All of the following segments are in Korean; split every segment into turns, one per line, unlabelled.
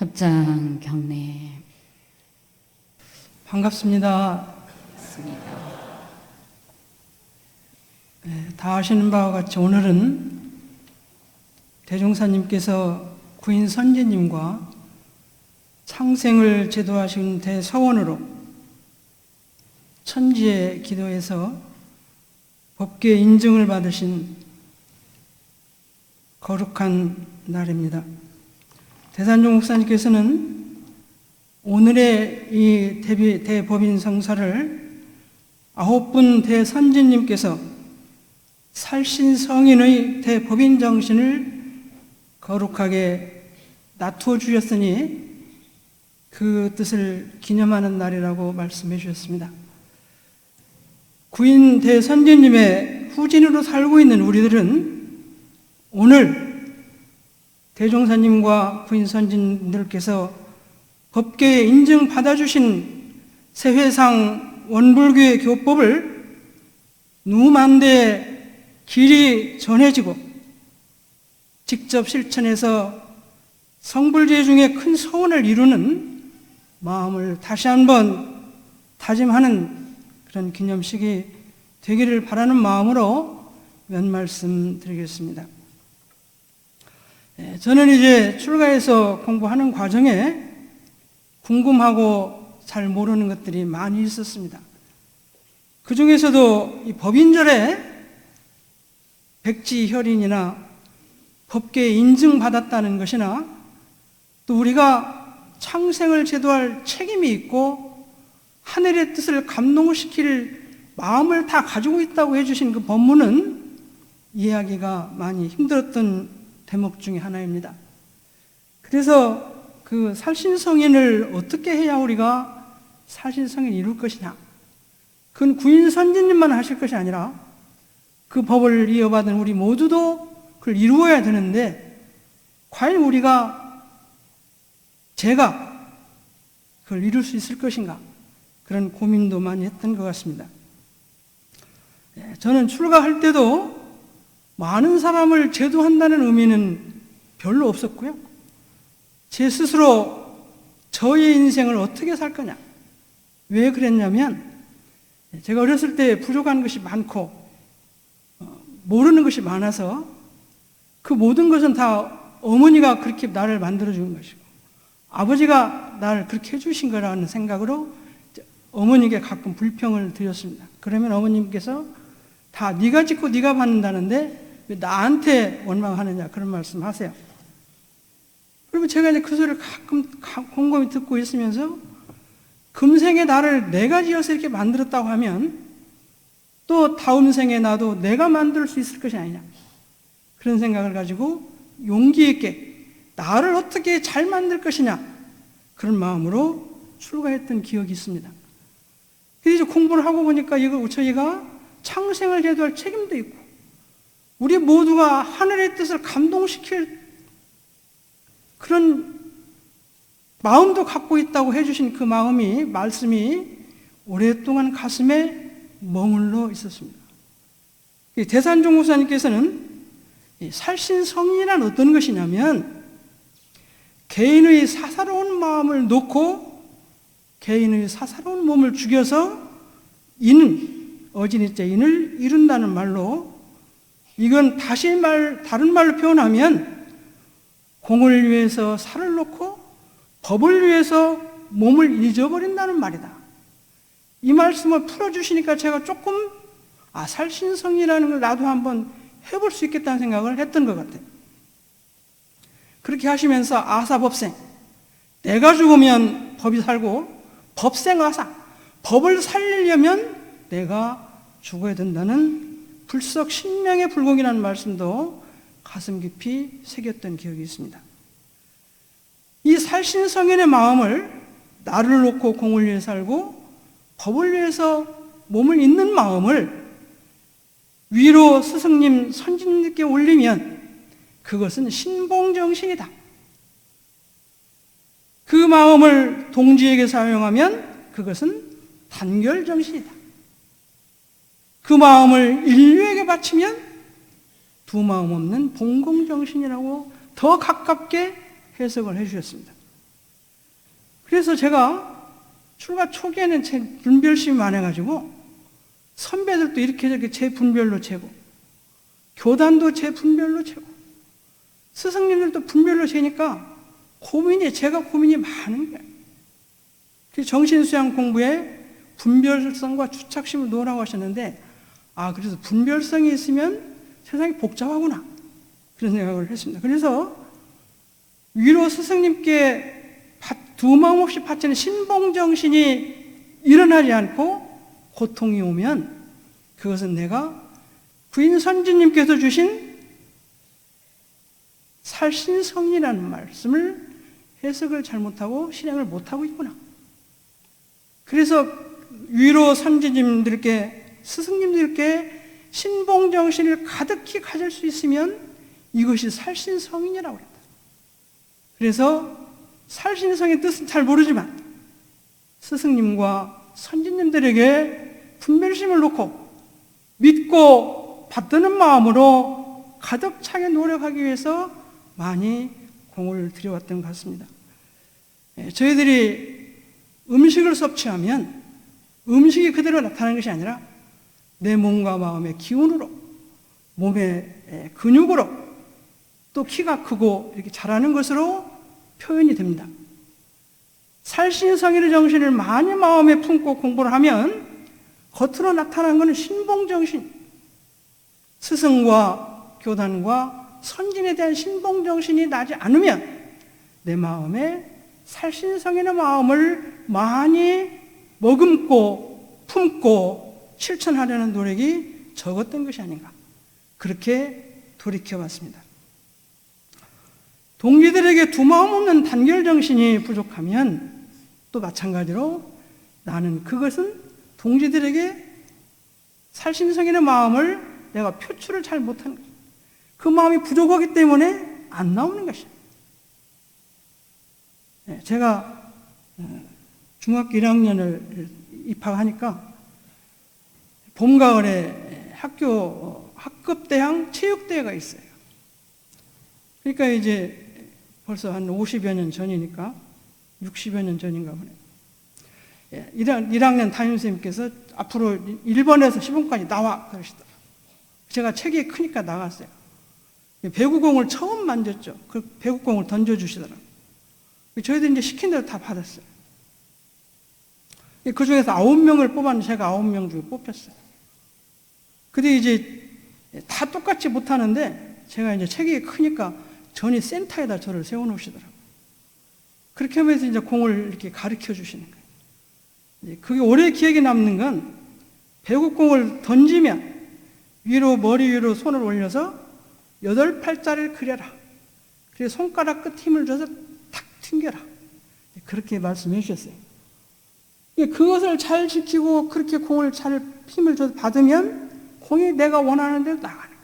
합장 경례.
반갑습니다. 다 아시는 바와 같이 오늘은 대종사님께서 구인 선제님과 창생을 제도하신 대서원으로 천지의 기도에서 법계 인증을 받으신 거룩한 날입니다. 대산종 목사님께서는 오늘의 이 대법인 성사를 9분 대선지님께서 살신성인의 대법인 정신을 거룩하게 나투어 주셨으니 그 뜻을 기념하는 날이라고 말씀해 주셨습니다. 구인 대선지님의 후진으로 살고 있는 우리들은 오늘 대종사님과 구인 선진들께서 법계에 인증받아주신 세회상 원불교의 교법을 누만대 길이 전해지고 직접 실천해서 성불제 중에 큰 소원을 이루는 마음을 다시 한번 다짐하는 그런 기념식이 되기를 바라는 마음으로 몇 말씀 드리겠습니다. 저는 이제 출가해서 공부하는 과정에 궁금하고 잘 모르는 것들이 많이 있었습니다. 그 중에서도 이 법인절에 백지혈인이나 법계에 인증받았다는 것이나 또 우리가 창생을 제도할 책임이 있고 하늘의 뜻을 감동시킬 마음을 다 가지고 있다고 해주신 그 법문은 이해하기가 많이 힘들었던 대목 중에 하나입니다. 그래서 그 살신성인을 어떻게 해야 우리가 살신성인을 이룰 것이냐, 그건 구인 선진님만 하실 것이 아니라 그 법을 이어받은 우리 모두도 그걸 이루어야 되는데 과연 제가 그걸 이룰 수 있을 것인가, 그런 고민도 많이 했던 것 같습니다. 저는 출가할 때도 많은 사람을 제도한다는 의미는 별로 없었고요. 제 스스로 저의 인생을 어떻게 살 거냐. 왜 그랬냐면 제가 어렸을 때 부족한 것이 많고 모르는 것이 많아서 그 모든 것은 다 어머니가 그렇게 나를 만들어준 것이고 아버지가 나를 그렇게 해주신 거라는 생각으로 어머니께 가끔 불평을 드렸습니다. 그러면 어머님께서 다 네가 짓고 네가 받는다는데 왜 나한테 원망하느냐, 그런 말씀 하세요. 그리고 제가 이제 그 소리를 가끔 곰곰이 듣고 있으면서 금생에 나를 내가 지어서 이렇게 만들었다고 하면 또 다음 생에 나도 내가 만들 수 있을 것이 아니냐, 그런 생각을 가지고 용기 있게 나를 어떻게 잘 만들 것이냐, 그런 마음으로 출가했던 기억이 있습니다. 그래서 공부를 하고 보니까 저희가 창생을 제도할 책임도 있고 우리 모두가 하늘의 뜻을 감동시킬 그런 마음도 갖고 있다고 해주신 그 말씀이 오랫동안 가슴에 머물러 있었습니다. 대산종 목사님께서는 살신성인이란 어떤 것이냐면 개인의 사사로운 마음을 놓고 개인의 사사로운 몸을 죽여서 어진이자 인을 이룬다는 말로, 이건 다른 말로 표현하면 공을 위해서 살을 놓고 법을 위해서 몸을 잊어버린다는 말이다. 이 말씀을 풀어주시니까 제가 조금 살신성이라는 걸 나도 한번 해볼 수 있겠다는 생각을 했던 것 같아요. 그렇게 하시면서 아사법생, 내가 죽으면 법이 살고 법생아사, 법을 살리려면 내가 죽어야 된다는 불석 신명의 불공이라는 말씀도 가슴 깊이 새겼던 기억이 있습니다. 이 살신성인의 마음을 나를 놓고 공을 위해 살고 법을 위해서 몸을 잇는 마음을 위로 스승님, 선진님께 올리면 그것은 신봉정신이다. 그 마음을 동지에게 사용하면 그것은 단결정신이다. 그 마음을 인류에게 바치면 두 마음 없는 봉공정신이라고 더 가깝게 해석을 해주셨습니다. 그래서 제가 출가 초기에는 제 분별심이 많아가지고 선배들도 이렇게 저렇게 제 분별로 재고, 교단도 제 분별로 재고, 스승님들도 분별로 재니까 제가 고민이 많은 거예요. 그 정신수양 공부에 분별성과 주착심을 놓으라고 하셨는데, 그래서 분별성이 있으면 세상이 복잡하구나, 그런 생각을 했습니다. 그래서 위로 스승님께 두 마음 없이 바치는 신봉정신이 일어나지 않고 고통이 오면 그것은 내가 부인 선지님께서 주신 살신성이라는 말씀을 해석을 잘못하고 실행을 못하고 있구나. 그래서 위로 선지님들께, 스승님들께 신봉정신을 가득히 가질 수 있으면 이것이 살신성인이라고 그랬다. 그래서 살신성의 뜻은 잘 모르지만 스승님과 선지님들에게 분별심을 놓고 믿고 받드는 마음으로 가득 차게 노력하기 위해서 많이 공을 들여왔던 것 같습니다. 저희들이 음식을 섭취하면 음식이 그대로 나타나는 것이 아니라 내 몸과 마음의 기운으로, 몸의 근육으로, 또 키가 크고 이렇게 자라는 것으로 표현이 됩니다. 살신성의의 정신을 많이 마음에 품고 공부를 하면 겉으로 나타나는 것은 신봉정신, 스승과 교단과 선진에 대한 신봉정신이 나지 않으면 내 마음에 살신성의의 마음을 많이 머금고 품고 실천하려는 노력이 적었던 것이 아닌가, 그렇게 돌이켜봤습니다. 동지들에게 두 마음 없는 단결 정신이 부족하면 또 마찬가지로 나는 그것은 동지들에게 살신성인의 마음을 내가 표출을 잘 못하는 것이다. 그 마음이 부족하기 때문에 안 나오는 것이다. 제가 중학교 1학년을 입학하니까 봄, 가을에 학급대항 체육대회가 있어요. 그러니까 이제 벌써 한 50여 년 전이니까 60여 년 전인가 보네요. 1학년 담임선생님께서 앞으로 1번에서 10번까지 나와 그러시더라고요. 제가 책이 크니까 나갔어요. 배구공을 처음 만졌죠. 그 배구공을 던져주시더라고요. 저희들이 이제 시킨 대로 다 받았어요. 그 중에서 9명을 뽑았는데 제가 9명 중에 뽑혔어요. 근데 이제 다 똑같이 못하는데 제가 이제 체격이 크니까 전이 센터에다 저를 세워놓으시더라고요. 그렇게 하면서 이제 공을 이렇게 가르쳐 주시는 거예요. 그게 오래 기억에 남는 건 배구공을 던지면 머리 위로 손을 올려서 8팔자를 그려라. 그래서 손가락 끝 힘을 줘서 탁 튕겨라. 그렇게 말씀해 주셨어요. 그것을 잘 지키고 그렇게 공을 잘 힘을 줘서 받으면 공이 내가 원하는 대로 나가는 거예요.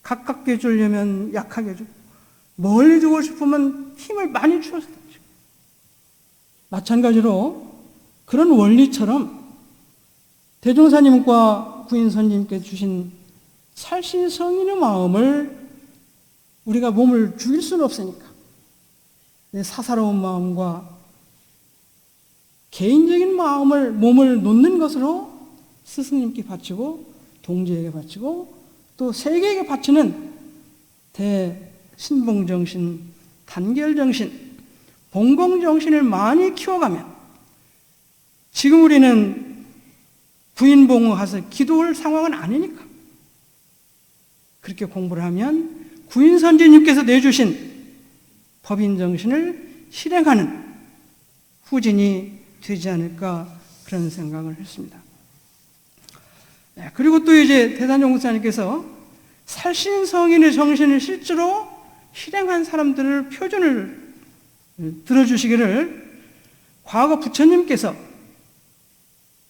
가깝게 주려면 약하게 주고, 멀리 주고 싶으면 힘을 많이 주어서 주고. 마찬가지로 그런 원리처럼 대종사님과 부인선님께 주신 살신성인의 마음을 우리가 몸을 죽일 수는 없으니까 내 사사로운 마음과 개인적인 몸을 놓는 것으로 스승님께 바치고 동지에게 바치고 또 세계에게 바치는 대신봉정신, 단결정신, 봉공정신을 많이 키워가면, 지금 우리는 구인봉화해서 기도할 상황은 아니니까 그렇게 공부를 하면 구인선지님께서 내주신 법인정신을 실행하는 후진이 되지 않을까, 그런 생각을 했습니다. 그리고 또 이제 대단종사님께서 살신성인의 정신을 실제로 실행한 사람들을 표준을 들어주시기를, 과거 부처님께서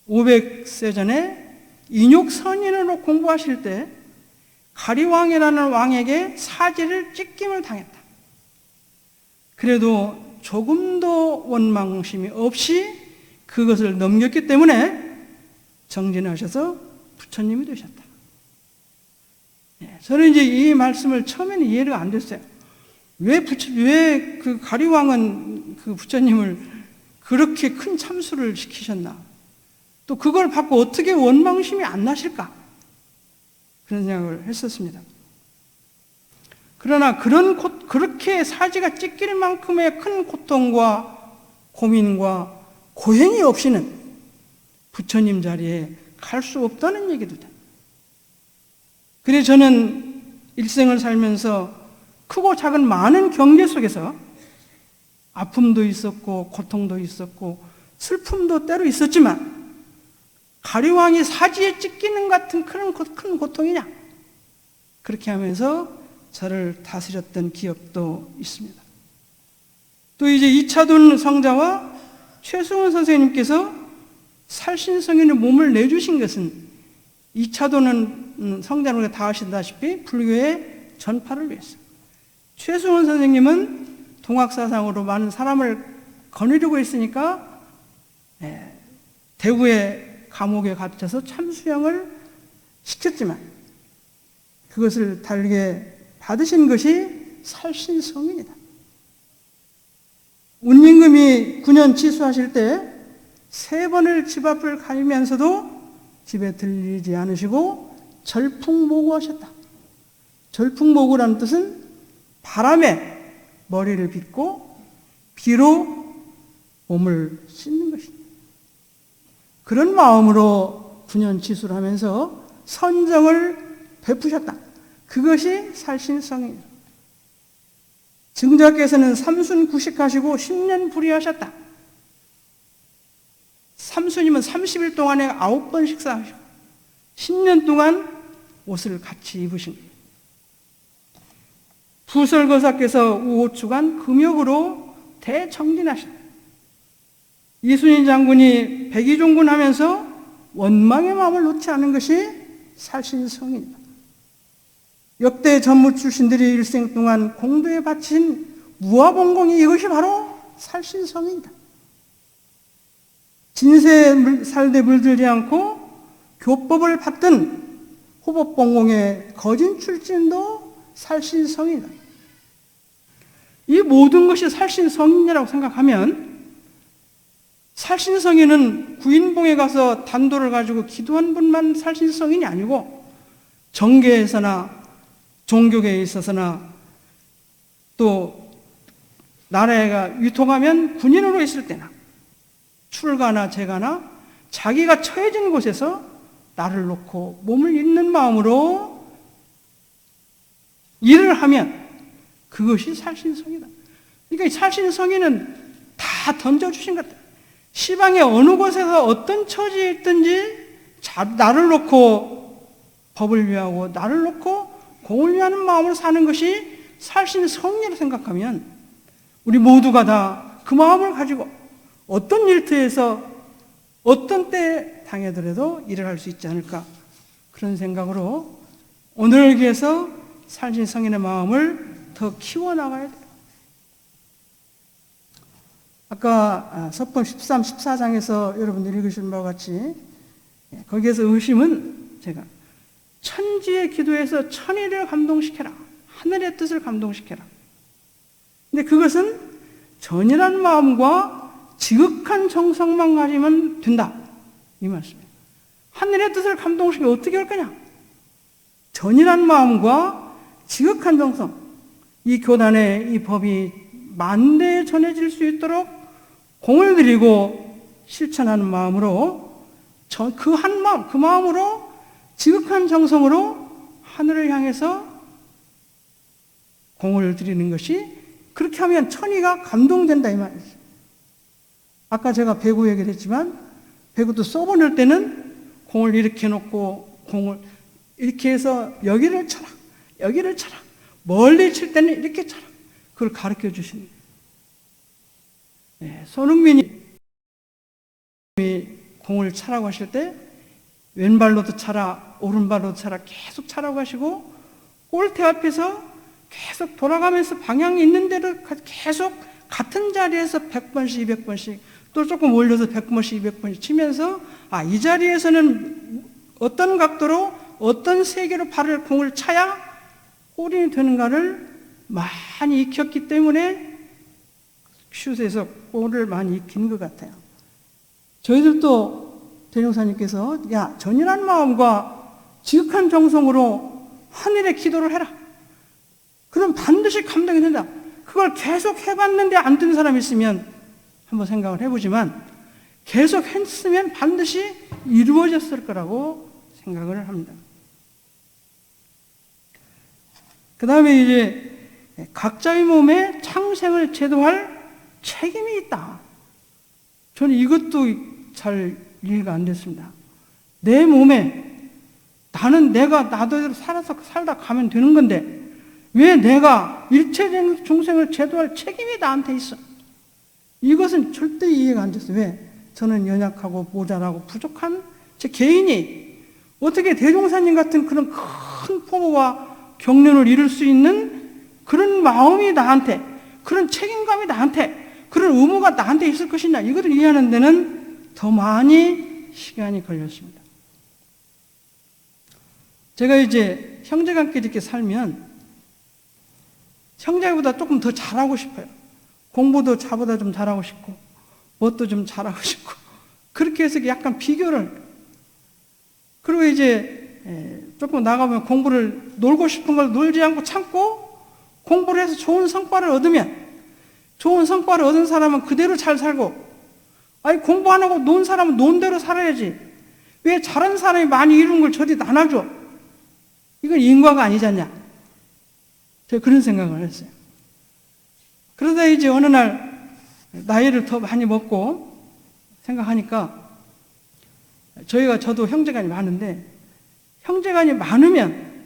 500세 전에 인욕선인으로 공부하실 때 가리왕이라는 왕에게 사지를 찢김을 당했다. 그래도 조금도 원망심이 없이 그것을 넘겼기 때문에 정진하셔서 부처님이 되셨다. 저는 이제 이 말씀을 처음에는 이해가 안 됐어요. 왜 그 가리왕은 그 부처님을 그렇게 큰 참수를 시키셨나? 또 그걸 받고 어떻게 원망심이 안 나실까? 그런 생각을 했었습니다. 그러나 그렇게 사지가 찢길 만큼의 큰 고통과 고민과 고행이 없이는 부처님 자리에 갈 수 없다는 얘기도 돼. 그래서 저는 일생을 살면서 크고 작은 많은 경계 속에서 아픔도 있었고 고통도 있었고 슬픔도 때로 있었지만 가리왕이 사지에 찢기는 같은 큰 고통이냐? 그렇게 하면서 저를 다스렸던 기억도 있습니다. 또 이제 이차돈 성자와 최승원 선생님께서 살신성인의 몸을 내주신 것은 이차돈은 성자는 다 아시다시피 불교의 전파를 위해서, 최승원 선생님은 동학사상으로 많은 사람을 거느리고 있으니까 대구의 감옥에 갇혀서 참수형을 시켰지만 그것을 달게 받으신 것이 살신성인이다. 운임금이 9년 치수하실 때 3번을 집 앞을 가면서도 집에 들리지 않으시고 절풍모구하셨다. 절풍모구라는 뜻은 바람에 머리를 빗고 비로 몸을 씻는 것입니다. 그런 마음으로 9년 치수를 하면서 선정을 베푸셨다. 그것이 살신성입니다. 증자께서는 삼순구식하시고 10년 불의하셨다. 삼순이면 30일 동안에 9번 식사하시고 10년 동안 옷을 같이 입으신 거예요. 부설거사께서 우호추간 금욕으로 대청진하셨다. 이순신 장군이 백의종군하면서 원망의 마음을 놓지 않은 것이 살신성입니다. 역대 전무 출신들이 일생 동안 공도에 바친 무아봉공이 이것이 바로 살신성입니다. 진세에 살되 물들지 않고 교법을 받든 호법봉공의 거진 출신도 살신성이다. 이 모든 것이 살신성인이라고 생각하면 살신성인은 구인봉에 가서 단도를 가지고 기도한 분만 살신성인이 아니고 정계에서나 종교계에 있어서나 또 나라가 유통하면 군인으로 있을 때나 출가나 재가나 자기가 처해진 곳에서 나를 놓고 몸을 잇는 마음으로 일을 하면 그것이 살신성이다. 그러니까 이 살신성인은 다 던져주신 것 같아요. 시방의 어느 곳에서 어떤 처지에 있든지 나를 놓고 법을 위하고 나를 놓고 공을 위하는 마음으로 사는 것이 살신성이라고 생각하면 우리 모두가 다 그 마음을 가지고 어떤 일터에서 어떤 때에 당하더라도 일을 할 수 있지 않을까, 그런 생각으로 오늘을 위해서 살신성인의 마음을 더 키워나가야 돼요. 아까 서품 13, 14장에서 여러분들이 읽으신 바와 같이 거기에서 의심은 제가 천지의 기도에서 천일을 감동시켜라, 하늘의 뜻을 감동시켜라. 근데 그것은 전이란 마음과 지극한 정성만 가지면 된다, 이 말씀이에요. 하늘의 뜻을 감동시켜 어떻게 할 거냐? 전이란 마음과 지극한 정성, 이 교단의 이 법이 만대에 전해질 수 있도록 공을 들이고 실천하는 마음으로, 그 한 마음, 그 마음으로 지극한 정성으로 하늘을 향해서 공을 들이는 것이, 그렇게 하면 천이가 감동된다 이 말이죠. 아까 제가 배구 얘기를 했지만 배구도 서브낼 때는 공을 이렇게 놓고 공을 이렇게 해서 여기를 쳐라, 여기를 쳐라, 멀리 칠 때는 이렇게 쳐라, 그걸 가르쳐 주시는 거예요. 손흥민이 공을 차라고 하실 때 왼발로도 차라, 오른발로도 차라, 계속 차라고 하시고 골대 앞에서 계속 돌아가면서 방향이 있는 대로 계속 같은 자리에서 100번씩 200번씩 또 조금 올려서 100번씩 200번씩 치면서 이 자리에서는 어떤 각도로 어떤 세계로 공을 차야 골이 되는가를 많이 익혔기 때문에 슛에서 골을 많이 익힌 것 같아요. 저희들도 대종사님께서 야, 전인한 마음과 지극한 정성으로 하늘에 기도를 해라. 그럼 반드시 감동이 된다. 그걸 계속 해봤는데 안 되는 사람이 있으면 한번 생각을 해보지만 계속 했으면 반드시 이루어졌을 거라고 생각을 합니다. 그 다음에 이제 각자의 몸에 창생을 제도할 책임이 있다. 저는 이것도 잘 이해가 안 됐습니다. 내 몸에 나는 내가 나대로 살다 가면 되는 건데 왜 내가 일체 중생을 제도할 책임이 나한테 있어? 이것은 절대 이해가 안 됐어요. 왜? 저는 연약하고 모자라고 부족한 제 개인이 어떻게 대종사님 같은 그런 큰 포부와 경륜을 이룰 수 있는 그런 마음이 나한테, 그런 책임감이 나한테, 그런 의무가 나한테 있을 것이냐, 이것을 이해하는 데는 더 많이 시간이 걸렸습니다. 제가 이제 형제간끼리 이렇게 살면 형제보다 조금 더 잘하고 싶어요. 공부도 자보다 좀 잘하고 싶고 뭣도 좀 잘하고 싶고 그렇게 해서 약간 비교를, 그리고 이제 조금 나가면 공부를 놀고 싶은 걸 놀지 않고 참고 공부를 해서 좋은 성과를 얻으면, 좋은 성과를 얻은 사람은 그대로 잘 살고, 아니 공부 안 하고 논 사람은 논 대로 살아야지 왜 잘한 사람이 많이 이룬 걸 저리 나눠줘? 이건 인과가 아니지 않냐? 제가 그런 생각을 했어요. 그러다 이제 어느 날 나이를 더 많이 먹고 생각하니까 저도 형제간이 많은데 형제간이 많으면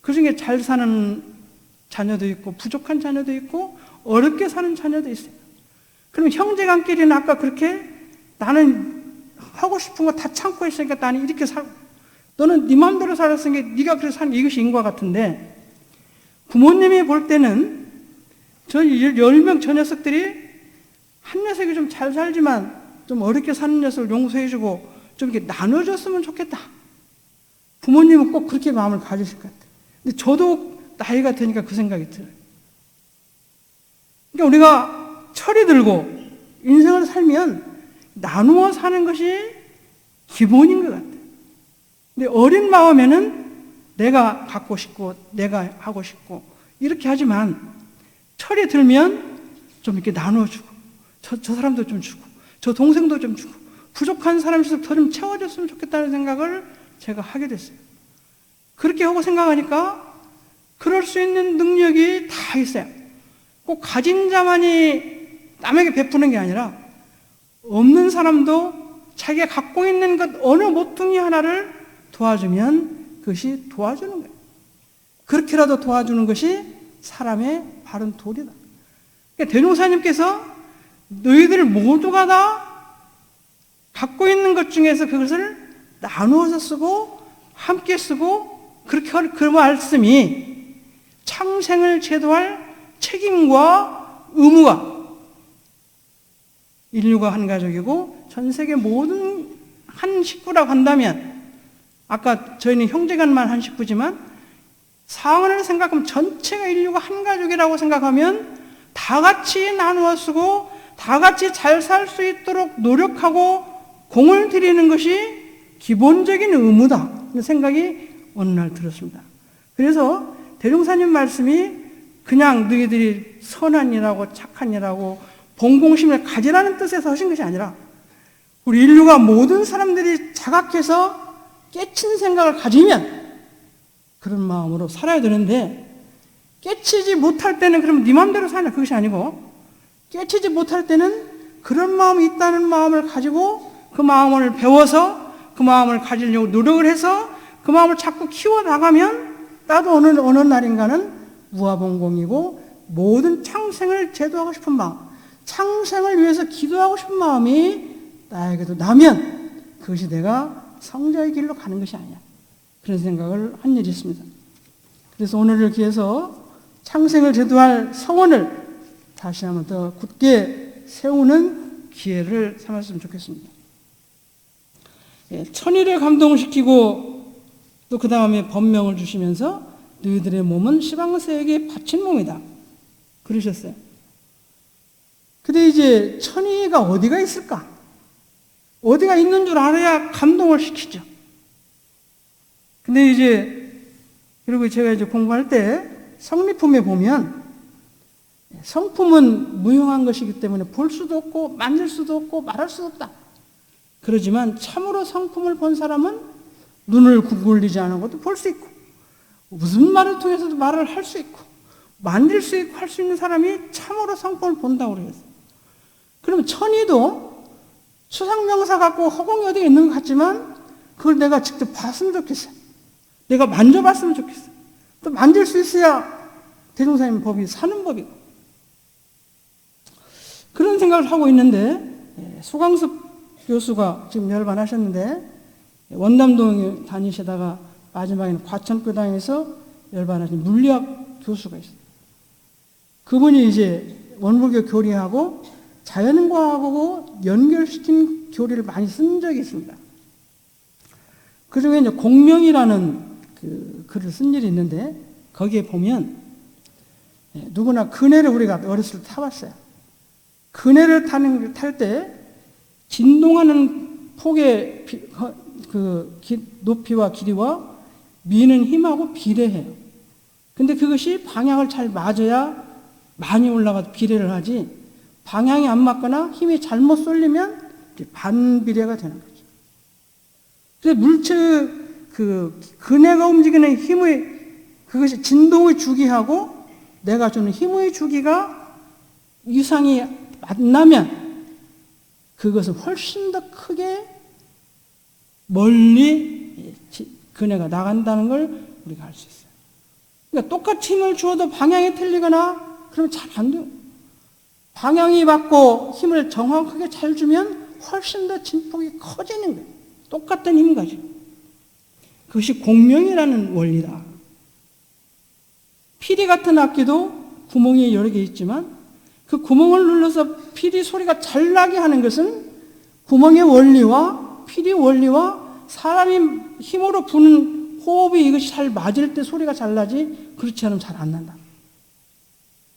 그중에 잘 사는 자녀도 있고 부족한 자녀도 있고 어렵게 사는 자녀도 있어요. 그럼 형제간끼리는 아까 그렇게 나는 하고 싶은 거 다 참고 있으니까 나는 이렇게 살고 너는 네 마음대로 살았으니까 네가 그렇게 사는 이것이 인과 같은데, 부모님이 볼 때는 저 10명 저 녀석들이 한 녀석이 좀 잘 살지만 좀 어렵게 사는 녀석을 용서해주고 좀 이렇게 나눠줬으면 좋겠다. 부모님은 꼭 그렇게 마음을 가지실 것 같아요. 근데 저도 나이가 드니까 그 생각이 들어요. 그러니까 우리가 철이 들고 인생을 살면 나누어 사는 것이 기본인 것 같아요. 근데 어린 마음에는 내가 갖고 싶고 내가 하고 싶고 이렇게 하지만 철이 들면 좀 이렇게 나눠주고 저 사람도 좀 주고 저 동생도 좀 주고 부족한 사람에서 더 좀 채워줬으면 좋겠다는 생각을 제가 하게 됐어요. 그렇게 하고 생각하니까 그럴 수 있는 능력이 다 있어요. 꼭 가진 자만이 남에게 베푸는 게 아니라 없는 사람도 자기가 갖고 있는 것 어느 모퉁이 하나를 도와주면 그것이 도와주는 거예요. 그렇게라도 도와주는 것이 사람의 바른 도리다. 그러니까 대종사님께서 너희들 모두가 다 갖고 있는 것 중에서 그것을 나누어서 쓰고 함께 쓰고 그렇게 할 그 말씀이 창생을 제도할 책임과 의무가, 인류가 한 가족이고 전 세계 모든 한 식구라고 한다면, 아까 저희는 형제간만 한 식구지만 상황을 생각하면 전체가 인류가 한 가족이라고 생각하면 다 같이 나누어 쓰고 다 같이 잘 살 수 있도록 노력하고 공을 들이는 것이 기본적인 의무다 이런 생각이 어느 날 들었습니다. 그래서 대종사님 말씀이 그냥 너희들이 선한 일하고 착한 일하고 본공심을 가지라는 뜻에서 하신 것이 아니라 우리 인류가 모든 사람들이 자각해서 깨친 생각을 가지면 그런 마음으로 살아야 되는데, 깨치지 못할 때는 그러면 네 마음대로 사냐, 그것이 아니고 깨치지 못할 때는 그런 마음이 있다는 마음을 가지고 그 마음을 배워서 그 마음을 가지려고 노력을 해서 그 마음을 자꾸 키워나가면 나도 어느 날인가는 무아봉공이고 모든 창생을 제도하고 싶은 마음, 창생을 위해서 기도하고 싶은 마음이 나에게도 나면 그것이 내가 성자의 길로 가는 것이 아니야. 그런 생각을 한 일이 있습니다. 그래서 오늘을 기해서 창생을 제도할 서원을 다시 한번 더 굳게 세우는 기회를 삼았으면 좋겠습니다. 천일을 감동시키고 또 그 다음에 법명을 주시면서 너희들의 몸은 시방세에게 바친 몸이다 그러셨어요. 근데 이제 천의가 어디가 있을까? 어디가 있는 줄 알아야 감동을 시키죠. 근데 이제, 그리고 제가 이제 공부할 때 성리품에 보면 성품은 무용한 것이기 때문에 볼 수도 없고 만질 수도 없고 말할 수도 없다. 그러지만 참으로 성품을 본 사람은 눈을 굴리지 않은 것도 볼 수 있고 무슨 말을 통해서도 말을 할 수 있고 만질 수 있고 할 수 있는 사람이 참으로 성품을 본다고 그러겠어요. 그러면 천의도 수상명사 갖고 허공이 어디에 있는 것 같지만 그걸 내가 직접 봤으면 좋겠어요. 내가 만져봤으면 좋겠어요. 또 만질 수 있어야 대종사님 법이 사는 법이고. 그런 생각을 하고 있는데 소강섭 교수가 지금 열반하셨는데 원담동에 다니시다가 마지막에는 과천교당에서 열반하신 물리학 교수가 있어요. 그분이 이제 원불교 교리하고 자연과학하고 연결시킨 교리를 많이 쓴 적이 있습니다. 그 중에 이제 공명이라는 그 글을 쓴 일이 있는데 거기에 보면 누구나 그네를 우리가 어렸을 때 타봤어요. 그네를 탈 때 진동하는 폭의 높이와 길이와 미는 힘하고 비례해요. 근데 그것이 방향을 잘 맞아야 많이 올라가서 비례를 하지 방향이 안 맞거나 힘이 잘못 쏠리면 반비례가 되는 거죠. 그래서 물체 그네가 움직이는 힘의 그것이 진동의 주기하고 내가 주는 힘의 주기가 유상이 만나면 그것은 훨씬 더 크게 멀리 그네가 나간다는 걸 우리가 알 수 있어요. 그러니까 똑같이 힘을 주어도 방향이 틀리거나 그러면 잘 안 돼요. 방향이 맞고 힘을 정확하게 잘 주면 훨씬 더 진폭이 커지는 거예요. 똑같은 힘 가지고. 그것이 공명이라는 원리다. 피리 같은 악기도 구멍이 여러 개 있지만 그 구멍을 눌러서 피리 소리가 잘 나게 하는 것은 구멍의 원리와 피리 원리와 사람이 힘으로 부는 호흡이 이것이 잘 맞을 때 소리가 잘 나지 그렇지 않으면 잘 안 난다.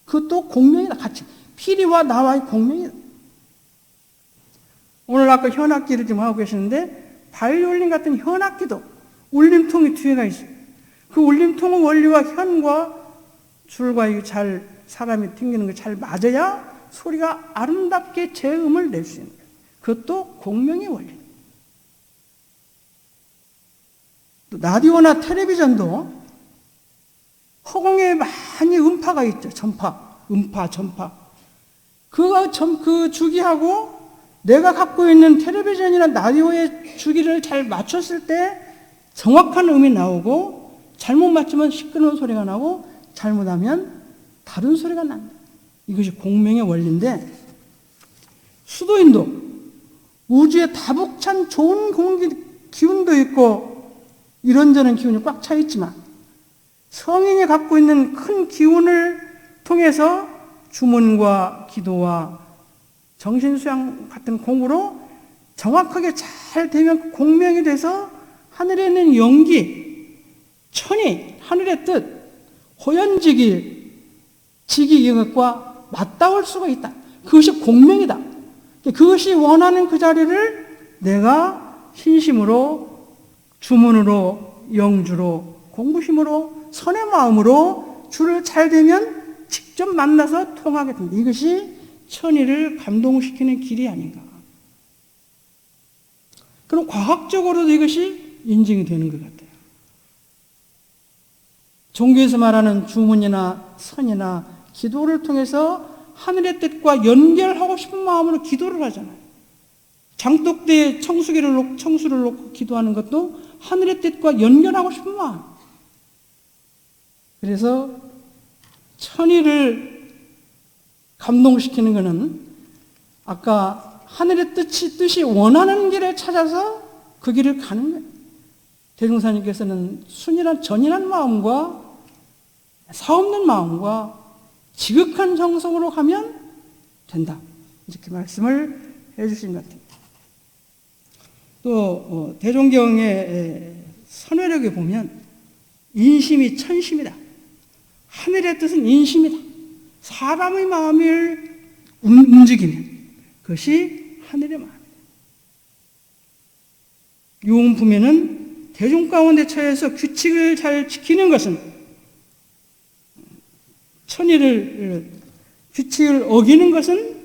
그것도 공명이다. 같이. 피리와 나와의 공명이다. 오늘 아까 현악기를 지금 하고 계시는데 바이올린 같은 현악기도 울림통이 뒤에가 있어요. 그 울림통의 원리와 현과 줄과 이게 잘 사람이 튕기는 게 잘 맞아야 소리가 아름답게 재음을 낼 수 있는 거예요. 그것도 공명의 원리. 또 라디오나 텔레비전도 허공에 많이 음파가 있죠. 전파, 음파, 전파. 그 주기하고 내가 갖고 있는 텔레비전이나 라디오의 주기를 잘 맞췄을 때 정확한 음이 나오고 잘못 맞추면 시끄러운 소리가 나고 잘못하면 다른 소리가 난다. 이것이 공명의 원리인데 수도인도 우주에 다복찬 좋은 공기 기운도 있고 이런저런 기운이 꽉 차 있지만 성인이 갖고 있는 큰 기운을 통해서 주문과 기도와 정신수양 같은 공부로 정확하게 잘 되면 공명이 돼서 하늘에 있는 영기, 천이, 하늘의 뜻, 호연지기, 지기 이것과 맞닿을 수가 있다. 그것이 공명이다. 그것이 원하는 그 자리를 내가 신심으로, 주문으로, 영주로, 공부심으로, 선의 마음으로 주를 잘 되면 직접 만나서 통하게 된다. 이것이 천의를 감동시키는 길이 아닌가. 그럼 과학적으로도 이것이 인증이 되는 것 같아요. 종교에서 말하는 주문이나 선이나 기도를 통해서 하늘의 뜻과 연결하고 싶은 마음으로 기도를 하잖아요. 장독대에 청수를 놓고 기도하는 것도 하늘의 뜻과 연결하고 싶은 마음. 그래서 천의를 감동시키는 것은 아까 하늘의 뜻이 원하는 길을 찾아서 그 길을 가는 거예요. 대종사님께서는 순이란 전이란 마음과 사없는 마음과 지극한 정성으로 가면 된다. 이렇게 말씀을 해주신 것 같아요. 또 대종경의 선회력에 보면 인심이 천심이다. 하늘의 뜻은 인심이다. 사람의 마음을 움직이면 그것이 하늘의 마음이다. 요음품에는 대중 가운데 처해서 규칙을 잘 지키는 것은 규칙을 어기는 것은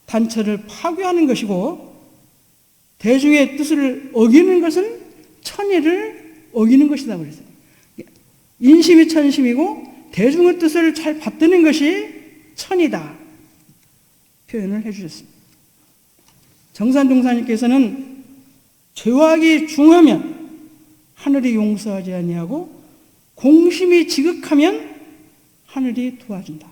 단처를 파괴하는 것이고, 대중의 뜻을 어기는 것은 천의를 어기는 것이다 그랬어요. 인심이 천심이고 대중의 뜻을 잘 받드는 것이 천이다 표현을 해주셨습니다. 정산종사님께서는 죄악이 중하면 하늘이 용서하지 아니하고 공심이 지극하면 하늘이 도와준다.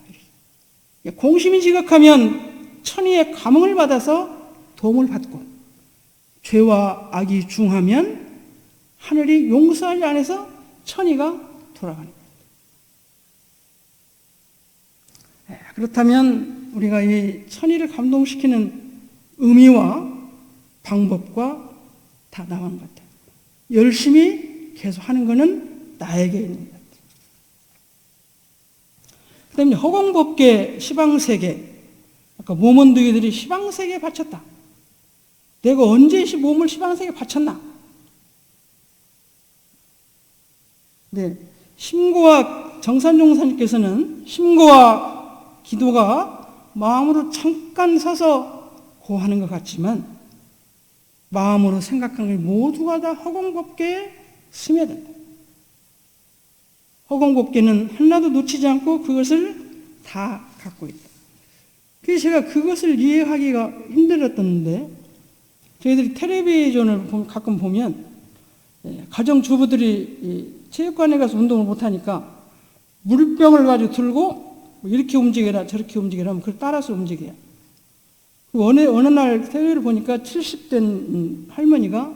공심이 지극하면 천의의 감흥을 받아서 도움을 받고, 죄와 악이 중하면 하늘이 용서하지 않아서 천의가 돌아가는 거예요. 그렇다면 우리가 이 천의를 감동시키는 의미와 방법과 다 나온 것 같아요. 열심히 계속 하는 것은 나에게 있는 것 같아요. 그 다음에 허공법계 시방세계, 아까 모몬두이들이 시방세계에 바쳤다. 내가 언제 몸을 시방세계에 바쳤나? 네, 심고와 정산종사님께서는 심고와 기도가 마음으로 잠깐 서서 고하는 것 같지만 마음으로 생각하는 것 모두가 다 허공법계에 스며든다. 허공법계는 하나도 놓치지 않고 그것을 다 갖고 있다. 그래서 제가 그것을 이해하기가 힘들었던데, 저희들이 텔레비전을 가끔 보면 가정주부들이 체육관에 가서 운동을 못하니까 물병을 가지고 들고 이렇게 움직여라 저렇게 움직여라 하면 그걸 따라서 움직여요. 어느 날 텔레비를 보니까 70된 할머니가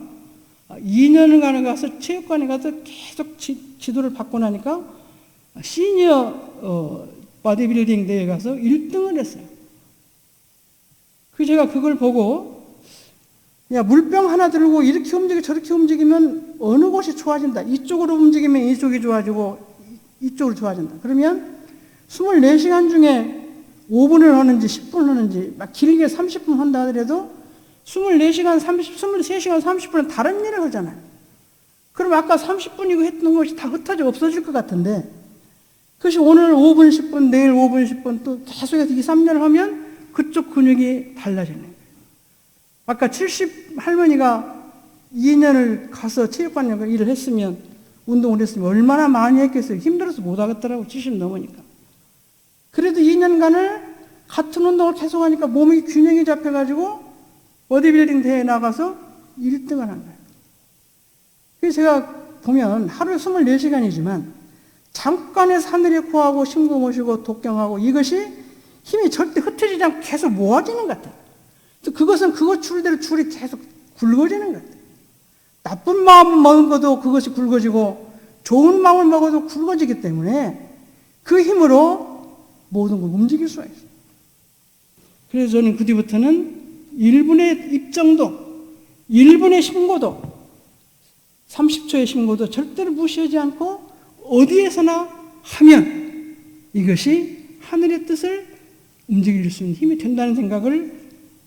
2년간을 가서 체육관에 가서 계속 지도를 받고 나니까 시니어 바디빌딩 대회에 가서 1등을 했어요. 그래서 제가 그걸 보고, 야, 물병 하나 들고 이렇게 움직이고 저렇게 움직이면 어느 곳이 좋아진다. 이쪽으로 움직이면 이쪽이 좋아지고 이쪽으로 좋아진다. 그러면 24시간 중에 5분을 하는지 10분을 하는지 막 길게 30분 한다 하더라도 23시간 30분은 다른 일을 하잖아요. 그럼 아까 30분이고 했던 것이 다 흩어져 없어질 것 같은데, 그것이 오늘 5분 10분 내일 5분 10분 또 계속해서 2, 3년을 하면 그쪽 근육이 달라지는 거예요. 아까 70 할머니가 2년을 가서 체육관에 일을 했으면, 운동을 했으면 얼마나 많이 했겠어요. 힘들어서 못 하겠더라고, 70 넘으니까. 그래도 2년간을 같은 운동을 계속 하니까 몸이 균형이 잡혀가지고 보디빌딩 대회에 나가서 1등을 한 거예요. 그래서 제가 보면 하루에 24시간이지만 잠깐의 하늘에 코하고 심고 모시고 독경하고 이것이 힘이 절대 흩어지지 않고 계속 모아지는 것 같아요. 그것은 그것 줄대로 줄이 계속 굵어지는 것 같아요. 나쁜 마음을 먹어도 그것이 굵어지고 좋은 마음을 먹어도 굵어지기 때문에 그 힘으로 모든 걸 움직일 수가 있어요. 그래서 저는 그 뒤부터는 1분의 입정도, 1분의 심고도, 30초의 심고도 절대로 무시하지 않고 어디에서나 하면 이것이 하늘의 뜻을 움직일 수 있는 힘이 된다는 생각을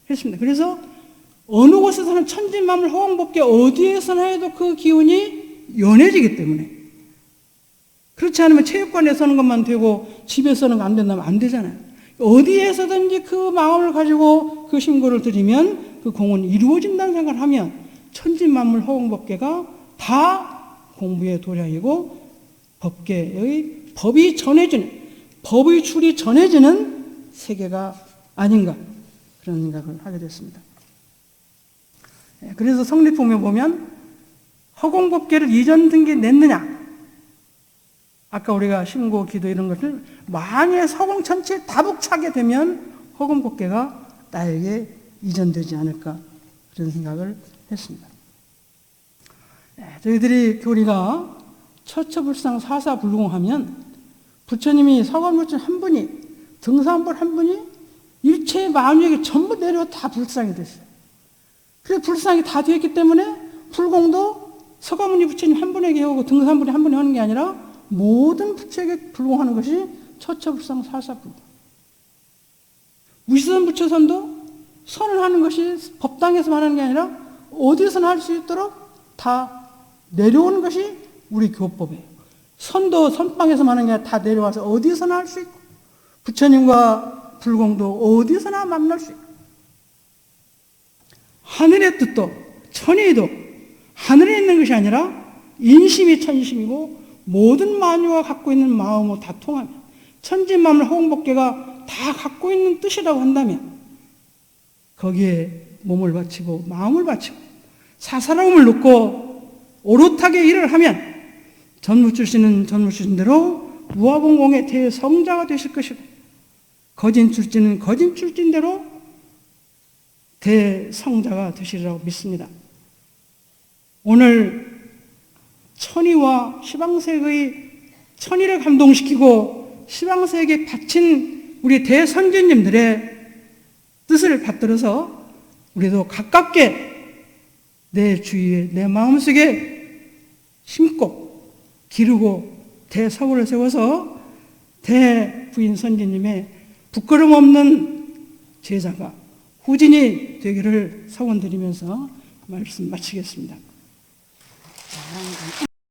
했습니다. 그래서 어느 곳에서는 천지만물 허공법계 어디에서나 해도 그 기운이 연해지기 때문에, 그렇지 않으면 체육관에 서는 것만 되고 집에 서는 거 안 된다면 안 되잖아요. 어디에서든지 그 마음을 가지고 그 심고를 드리면 그 공은 이루어진다는 생각을 하면 천지만물 허공법계가 다 공부의 도량이고 법계의 법이 전해지는, 법의 줄이 전해지는 세계가 아닌가, 그런 생각을 하게 됐습니다. 그래서 성립품에 보면 허공법계를 이전 등기 냈느냐, 아까 우리가 심고, 기도 이런 것을 만약에 허공 전체에 다 북차게 되면 허공법계가 나에게 이전되지 않을까, 그런 생각을 했습니다. 저희들이 교리가 처처불상 사사불공하면 부처님이 서관부처 한 분이, 등산불 한 분이 일체의 만유에게 전부 내려 다 불상이 됐어요. 그래서 불상이 다 되었기 때문에 불공도 서가모니 부처님 한 분에게 하고 등산불이 한 분이 하는 게 아니라 모든 부처에게 불공하는 것이 처처불상 사사불공. 무시선 부처선도 선을 하는 것이 법당에서만 하는 게 아니라 어디서나 할 수 있도록 다 내려오는 것이 우리 교법이에요. 선도 선방에서만 하는 게 아니라 다 내려와서 어디서나 할 수 있고, 부처님과 불공도 어디서나 만날 수 있고, 하늘의 뜻도 천의도 하늘에 있는 것이 아니라 인심이 천심이고 모든 만유가 갖고 있는 마음으로 다 통하며 천지만물 허공법계가 다 갖고 있는 뜻이라고 한다면 거기에 몸을 바치고 마음을 바치고 사사로움을 놓고 오롯하게 일을 하면 전무출신은 전무출신대로 무아봉공의 대성자가 되실 것이고 거진출신은 거진출신대로 대성자가 되시리라고 믿습니다. 오늘 천의와 시방색의 천의를 감동시키고 시방색에 바친 우리 대선진님들의 뜻을 받들어서 우리도 가깝게 내 주위에 내 마음속에 심고 기르고 대사고를 세워서 대부인 선지님의 부끄럼 없는 제자가 후진이 되기를 소원드리면서 말씀 마치겠습니다.